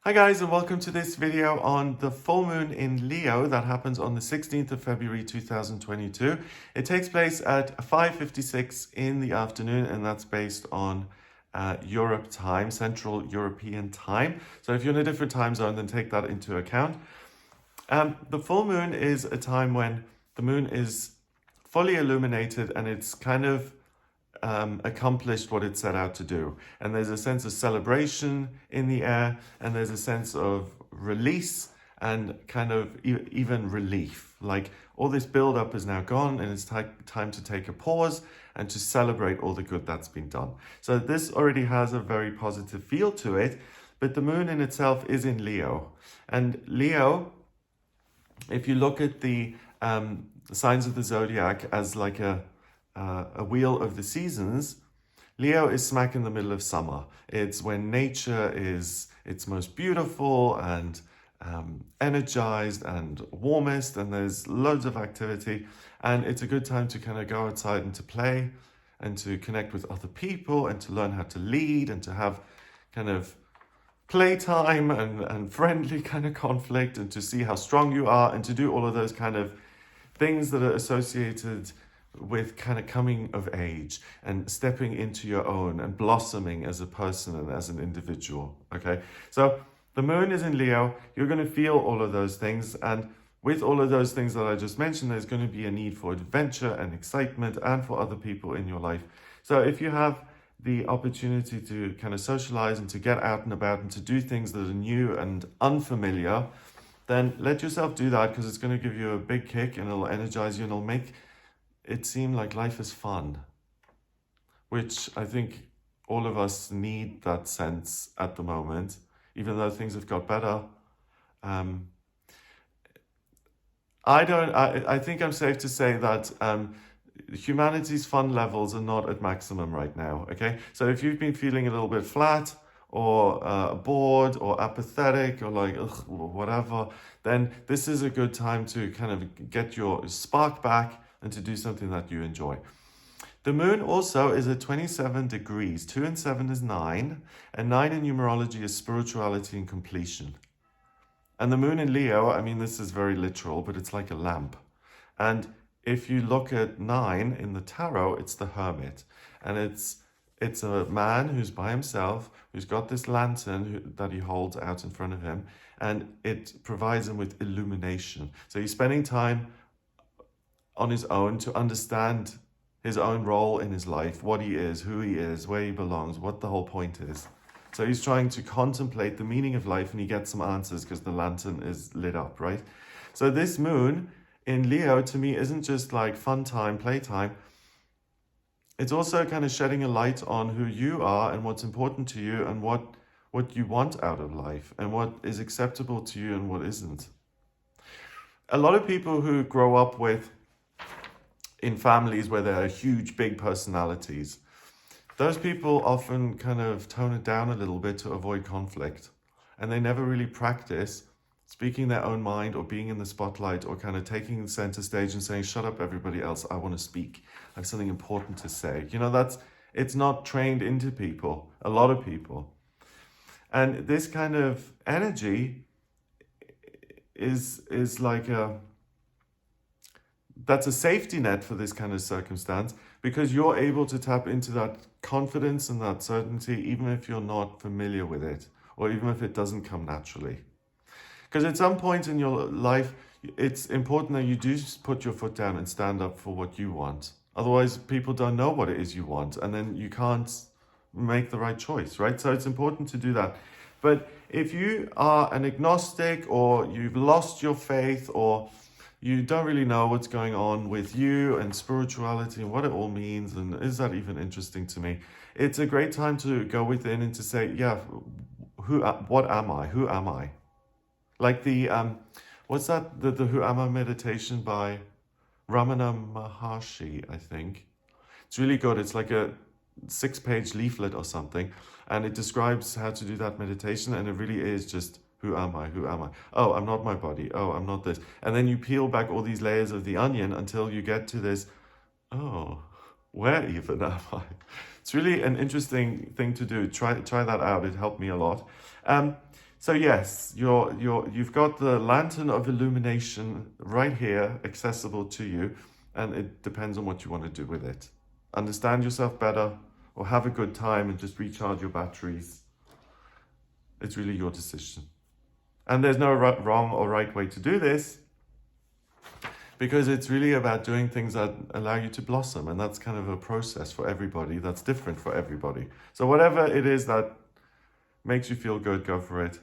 Hi guys, and welcome to this video on the full moon in Leo that happens on the 16th of February 2022. It takes place at 5:56 in the afternoon, and that's based on Europe time, Central European time. So if you're in a different time zone, then take that into account. The full moon is a time when the moon is fully illuminated and it's kind of accomplished what it set out to do. And there's a sense of celebration in the air, and there's a sense of release and kind of even relief. Like all this build up is now gone, and it's time to take a pause and to celebrate all the good that's been done. So this already has a very positive feel to it, but the moon in itself is in Leo. And Leo, if you look at the signs of the zodiac as like a wheel of the seasons, Leo is smack in the middle of summer. It's when nature is its most beautiful and energized and warmest, and there's loads of activity, and it's a good time to kind of go outside and to play and to connect with other people and to learn how to lead and to have kind of playtime and friendly kind of conflict and to see how strong you are and to do all of those kind of things that are associated with kind of coming of age and stepping into your own and blossoming as a person and as an individual. Okay, so the moon is in Leo. You're going to feel all of those things, and with all of those things that I just mentioned, there's going to be a need for adventure and excitement and for other people in your life. So if you have the opportunity to kind of socialize and to get out and about and to do things that are new and unfamiliar, then let yourself do that, because it's going to give you a big kick and it'll energize you and it'll make it seem like life is fun, which I think all of us need that sense at the moment, even though things have got better. I think I'm safe to say that humanity's fun levels are not at maximum right now, okay? So if you've been feeling a little bit flat or bored or apathetic or like ugh, whatever, then this is a good time to kind of get your spark back and to do something that you enjoy. The moon also is at 27 degrees. 2 and 7 is 9, and 9 in numerology is spirituality and completion. And the moon in Leo, I mean, this is very literal, but it's like a lamp. And if you look at 9 in the tarot, it's the hermit. And it's a man who's by himself, who's got this lantern that he holds out in front of him, and it provides him with illumination. So he's spending time on his own to understand his own role in his life, what he is, who he is, where he belongs, what the whole point is. So he's trying to contemplate the meaning of life, and he gets some answers because the lantern is lit up, right? So this moon in Leo to me isn't just like fun time, playtime. It's also kind of shedding a light on who you are and what's important to you and what you want out of life and what is acceptable to you and what isn't. A lot of people who grow up in families where there are huge, big personalities, those people often kind of tone it down a little bit to avoid conflict. And they never really practice speaking their own mind or being in the spotlight or kind of taking the center stage and saying, shut up, everybody else, I want to speak. I have something important to say. You know, it's not trained into people, a lot of people. And this kind of energy is like that's a safety net for this kind of circumstance, because you're able to tap into that confidence and that certainty even if you're not familiar with it or even if it doesn't come naturally. Because at some point in your life, it's important that you do put your foot down and stand up for what you want. Otherwise, people don't know what it is you want, and then you can't make the right choice, right? So it's important to do that. But if you are an agnostic, or you've lost your faith, or you don't really know what's going on with you and spirituality and what it all means, and is that even interesting to me? It's a great time to go within and to say, yeah, what am I? Who am I? Like the, what's that? The Who Am I meditation by Ramana Maharshi, I think. It's really good. It's like a 6-page leaflet or something, and it describes how to do that meditation, and it really is just, who am I? Who am I? Oh, I'm not my body. Oh, I'm not this. And then you peel back all these layers of the onion until you get to this, oh, where even am I? It's really an interesting thing to do. Try that out. It helped me a lot. So yes, you've got the lantern of illumination right here, accessible to you, and it depends on what you want to do with it. Understand yourself better, or have a good time and just recharge your batteries. It's really your decision. And there's no wrong or right way to do this, because it's really about doing things that allow you to blossom. And that's kind of a process for everybody. That's different for everybody. So whatever it is that makes you feel good, go for it.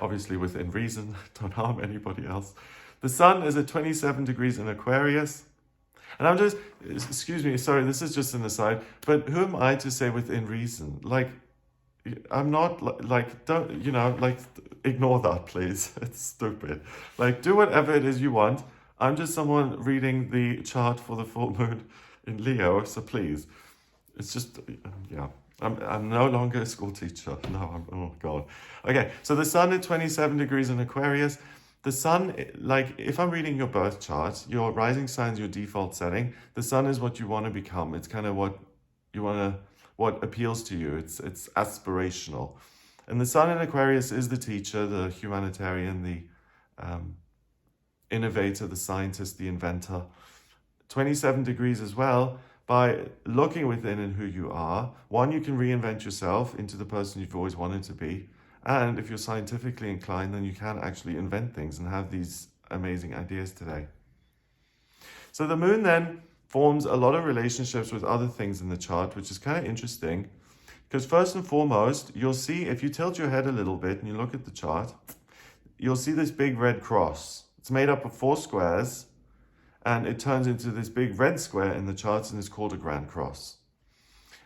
Obviously within reason, don't harm anybody else. The sun is at 27 degrees in Aquarius. And I'm just, excuse me, sorry, this is just an aside, but who am I to say within reason? Like, I'm not like, don't, like, ignore that, please. It's stupid. Like, do whatever it is you want. I'm just someone reading the chart for the full moon in Leo, so please. It's just, yeah. I'm no longer a school teacher. No, oh God. Okay, so the sun at 27 degrees in Aquarius. The sun, like, if I'm reading your birth chart, your rising sign's your default setting. The sun is what you want to become. It's kind of what you want to, what appeals to you. It's aspirational. And the sun in Aquarius is the teacher, the humanitarian, the innovator, the scientist, the inventor. 27 degrees as well. By looking within and who you are, one, you can reinvent yourself into the person you've always wanted to be. And if you're scientifically inclined, then you can actually invent things and have these amazing ideas today. So the moon then forms a lot of relationships with other things in the chart, which is kind of interesting. Because first and foremost, you'll see, if you tilt your head a little bit and you look at the chart, you'll see this big red cross. It's made up of 4 squares. And it turns into this big red square in the charts and is called a grand cross.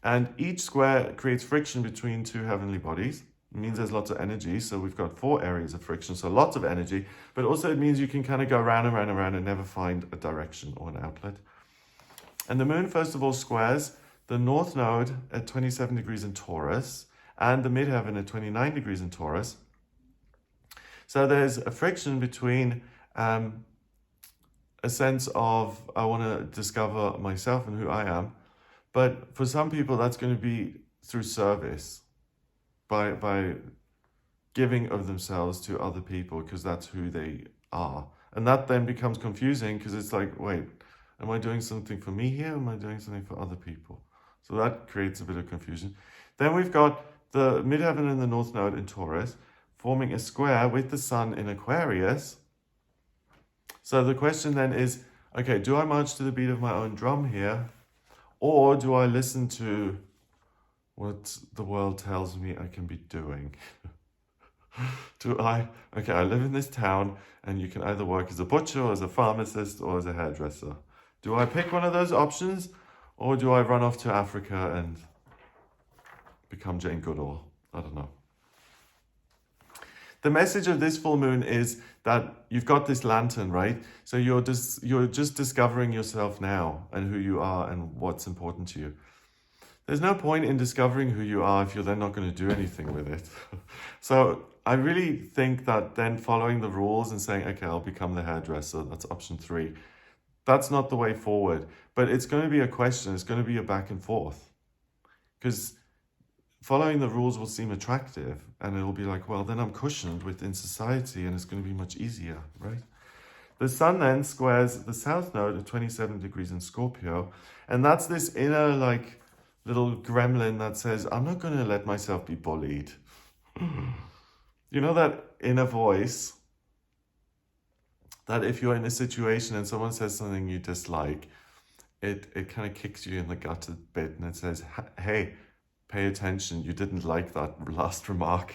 And each square creates friction between 2 heavenly bodies. It means there's lots of energy. So we've got 4 areas of friction, so lots of energy. But also it means you can kind of go round and round and round and never find a direction or an outlet. And the moon, first of all, squares the north node at 27 degrees in Taurus and the midheaven at 29 degrees in Taurus. So there's a friction between a sense of, I want to discover myself and who I am. But for some people, that's going to be through service, by giving of themselves to other people, because that's who they are. And that then becomes confusing, because it's like, wait, am I doing something for me here? Or am I doing something for other people? So that creates a bit of confusion. Then we've got the midheaven and the north node in Taurus, forming a square with the sun in Aquarius. So the question then is, okay, do I march to the beat of my own drum here? Or do I listen to what the world tells me I can be doing? I live in this town and you can either work as a butcher or as a pharmacist or as a hairdresser. Do I pick one of those options? Or do I run off to Africa and become Jane Goodall? I don't know. The message of this full moon is that you've got this lantern, right? So you're just discovering yourself now and who you are and what's important to you. There's no point in discovering who you are if you're then not going to do anything with it. So I really think that then following the rules and saying, okay, I'll become the hairdresser, that's option 3. That's not the way forward. But it's going to be a question. It's going to be a back and forth. Because following the rules will seem attractive, and it'll be like, well, then I'm cushioned within society and it's going to be much easier, right? The sun then squares the south node at 27 degrees in Scorpio, and that's this inner, like, little gremlin that says, I'm not going to let myself be bullied. You know that inner voice that if you're in a situation and someone says something you dislike, it kind of kicks you in the gut a bit and it says, hey, pay attention, you didn't like that last remark.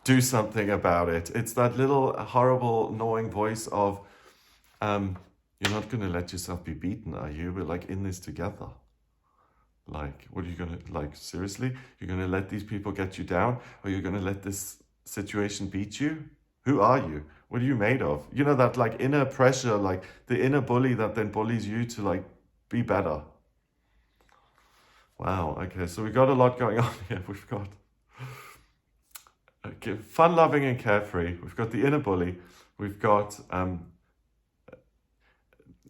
Do something about it. It's that little horrible, gnawing voice of, you're not going to let yourself be beaten, are you? We're like in this together. Like, what are you going to, like, seriously? You're going to let these people get you down? Or you're going to let this situation beat you? Who are you? What are you made of? You know, that like inner pressure, like the inner bully that then bullies you to like be better. Wow, okay, so we've got a lot going on here. We've got fun-loving and carefree. We've got the inner bully. We've got a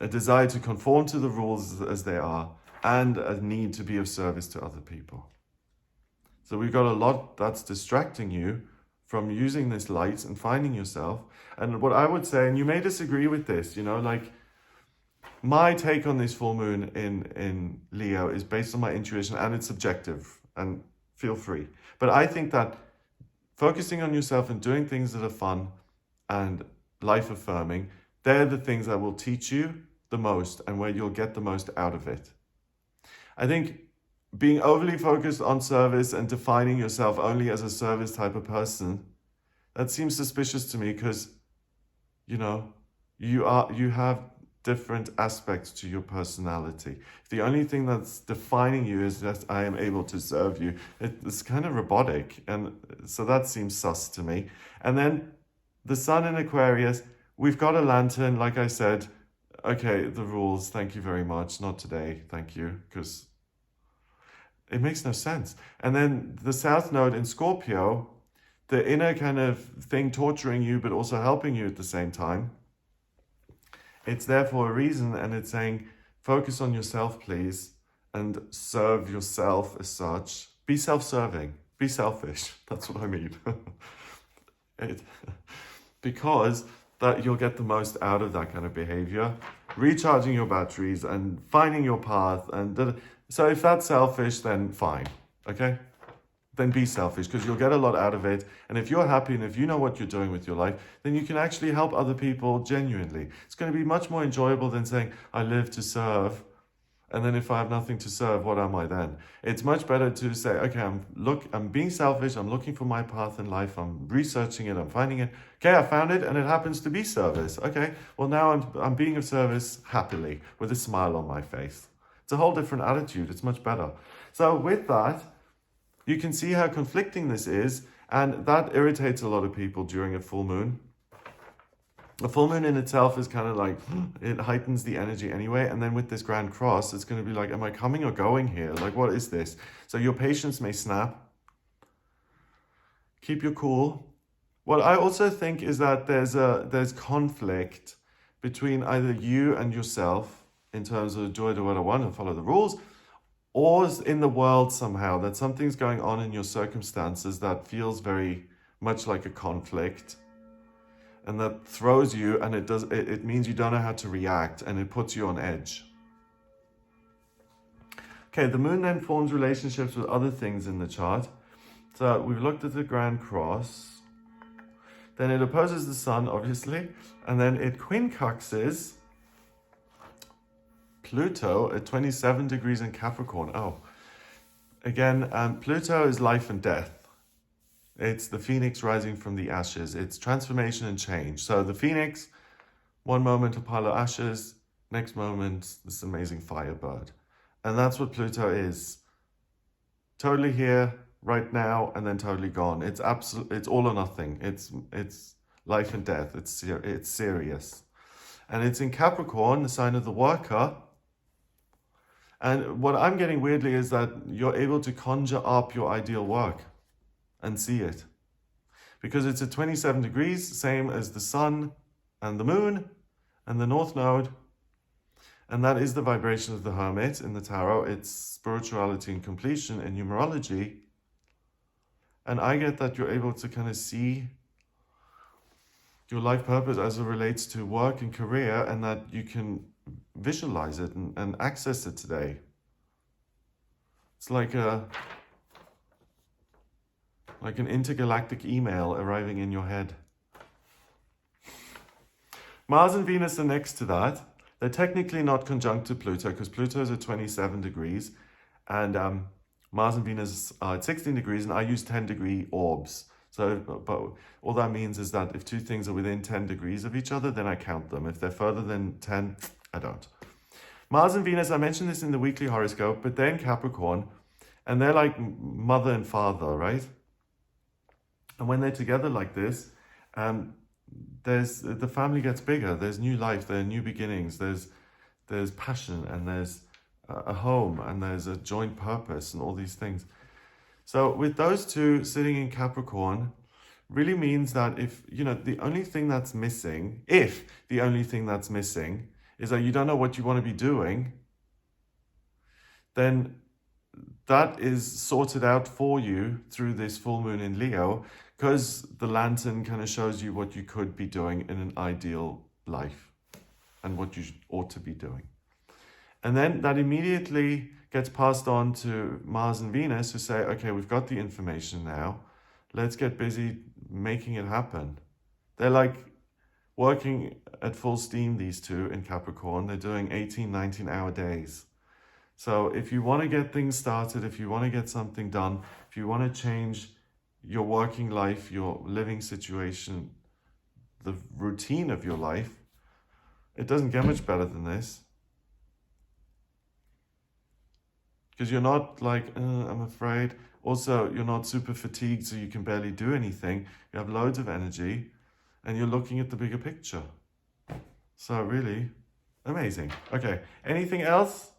desire to conform to the rules as they are, and a need to be of service to other people. So we've got a lot that's distracting you from using this light and finding yourself. And what I would say, and you may disagree with this, like my take on this full moon in Leo is based on my intuition, and it's subjective, and feel free. But I think that focusing on yourself and doing things that are fun and life affirming, they're the things that will teach you the most and where you'll get the most out of it. I think being overly focused on service and defining yourself only as a service type of person, that seems suspicious to me, because you have different aspects to your personality. If the only thing that's defining you is that I am able to serve you, it's kind of robotic, and so that seems sus to me. And then the sun in Aquarius, we've got a lantern, like I said. Okay, the rules, thank you very much, not today, thank you, because it makes no sense. And then the South Node in Scorpio, the inner kind of thing torturing you but also helping you at the same time. It's there for a reason, and it's saying, focus on yourself, please, and serve yourself as such. Be self-serving. Be selfish. That's what I mean. Because that you'll get the most out of that kind of behavior. Recharging your batteries and finding your path. So if that's selfish, then fine. Okay? Then be selfish, because you'll get a lot out of it. And if you're happy and if you know what you're doing with your life, then you can actually help other people genuinely. It's going to be much more enjoyable than saying, I live to serve. And then if I have nothing to serve, what am I then? It's much better to say, okay, I'm being selfish. I'm looking for my path in life. I'm researching it. I'm finding it. Okay, I found it, and it happens to be service. Okay, well, now I'm being of service happily with a smile on my face. It's a whole different attitude. It's much better. So with that, you can see how conflicting this is, and that irritates a lot of people during a full moon. A full moon in itself is kind of like, it heightens the energy anyway, and then with this Grand Cross, it's going to be like, am I coming or going here? Like, what is this? So your patience may snap. Keep your cool. What I also think is that there's conflict between either you and yourself in terms of, do I do what I want and follow the rules, or in the world somehow, that something's going on in your circumstances that feels very much like a conflict, and that throws you, and it means you don't know how to react, and it puts you on edge. Okay, the moon then forms relationships with other things in the chart. So we've looked at the Grand Cross. Then it opposes the sun, obviously, and then it quincunxes Pluto at 27 degrees in Capricorn. Oh, again, Pluto is life and death. It's the phoenix rising from the ashes. It's transformation and change. So the phoenix, one moment a pile of ashes, next moment this amazing firebird. And that's what Pluto is. Totally here, right now, and then totally gone. It's all or nothing. It's life and death. It's serious. And it's in Capricorn, the sign of the worker. And what I'm getting weirdly is that you're able to conjure up your ideal work and see it. Because it's at 27 degrees, same as the sun and the moon and the North Node. And that is the vibration of the Hermit in the Tarot. It's spirituality and completion in numerology. And I get that you're able to kind of see your life purpose as it relates to work and career, and that you can visualize it and access it today. It's like an intergalactic email arriving in your head. Mars and Venus are next to that. They're technically not conjunct to Pluto, because Pluto is at 27 degrees, and Mars and Venus are at 16 degrees, and I use 10-degree orbs. So, but all that means is that if two things are within 10 degrees of each other, then I count them. If they're further than 10, I don't. Mars and Venus, I mentioned this in the weekly horoscope, but they're in Capricorn, and they're like mother and father, right? And when they're together like this, the family gets bigger. There's new life, there are new beginnings, there's passion, and there's a home, and there's a joint purpose, and all these things. So with those two sitting in Capricorn, really means that if the only thing that's missing is that you don't know what you want to be doing, then that is sorted out for you through this full moon in Leo, because the lantern kind of shows you what you could be doing in an ideal life and what you ought to be doing. And then that immediately gets passed on to Mars and Venus, who say, okay, we've got the information now. Let's get busy making it happen. They're like working at full steam, these two in Capricorn. They're doing 18, 19-hour days. So if you want to get things started, if you want to get something done, if you want to change your working life, your living situation, the routine of your life, it doesn't get much better than this. Because you're not like, I'm afraid. Also, you're not super fatigued, so you can barely do anything. You have loads of energy, and you're looking at the bigger picture. So really, amazing. Okay, anything else?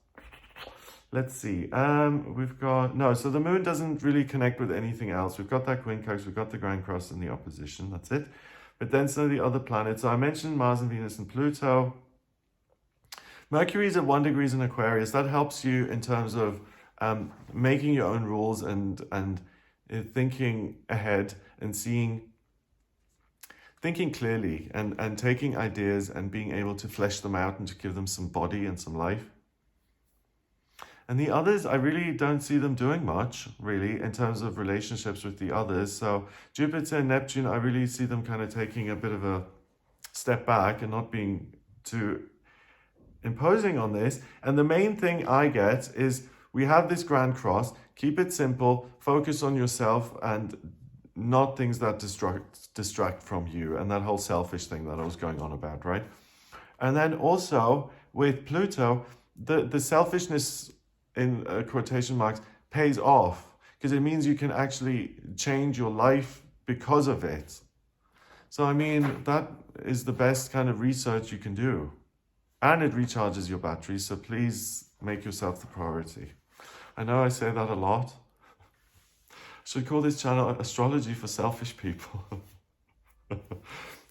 Let's see. We've got, no, so the moon doesn't really connect with anything else. We've got that quincunx, we've got the grand cross and the opposition, that's it. But then some of the other planets. So I mentioned Mars and Venus and Pluto. Mercury's at 1 degree in Aquarius. That helps you in terms of making your own rules and thinking ahead and thinking clearly and taking ideas and being able to flesh them out and to give them some body and some life. And the others, I really don't see them doing much, really, in terms of relationships with the others. So Jupiter and Neptune, I really see them kind of taking a bit of a step back and not being too imposing on this. And the main thing I get is we have this grand cross. Keep it simple, focus on yourself and not things that distract from you, and that whole selfish thing that I was going on about, right? And then also with Pluto, the selfishness in quotation marks pays off, because it means you can actually change your life because of it. So I mean, that is the best kind of research you can do. And it recharges your batteries, so please make yourself the priority. I know I say that a lot. Should call this channel Astrology for Selfish People.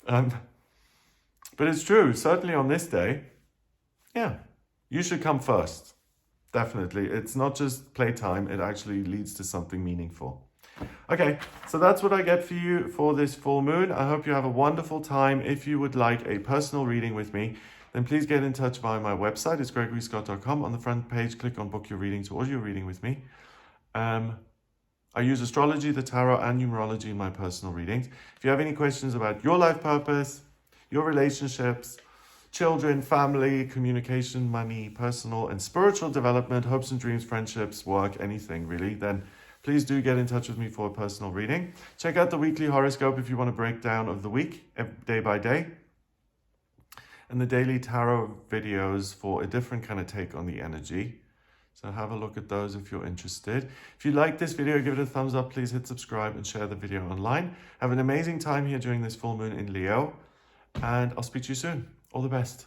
But it's true, certainly on this day, yeah, you should come first. Definitely. It's not just playtime, it actually leads to something meaningful. Okay, so that's what I get for you for this full moon. I hope you have a wonderful time. If you would like a personal reading with me, then please get in touch via my website. It's gregoryscott.com. On the front page, click on book your reading to audio reading with me. I use astrology, the tarot, and numerology in my personal readings. If you have any questions about your life purpose, your relationships, children, family, communication, money, personal and spiritual development, hopes and dreams, friendships, work, anything really, then please do get in touch with me for a personal reading. Check out the weekly horoscope if you want a breakdown of the week, day by day, and the daily tarot videos for a different kind of take on the energy. So have a look at those if you're interested. If you like this video, give it a thumbs up. Please hit subscribe and share the video online. Have an amazing time here during this full moon in Leo, and I'll speak to you soon. All the best.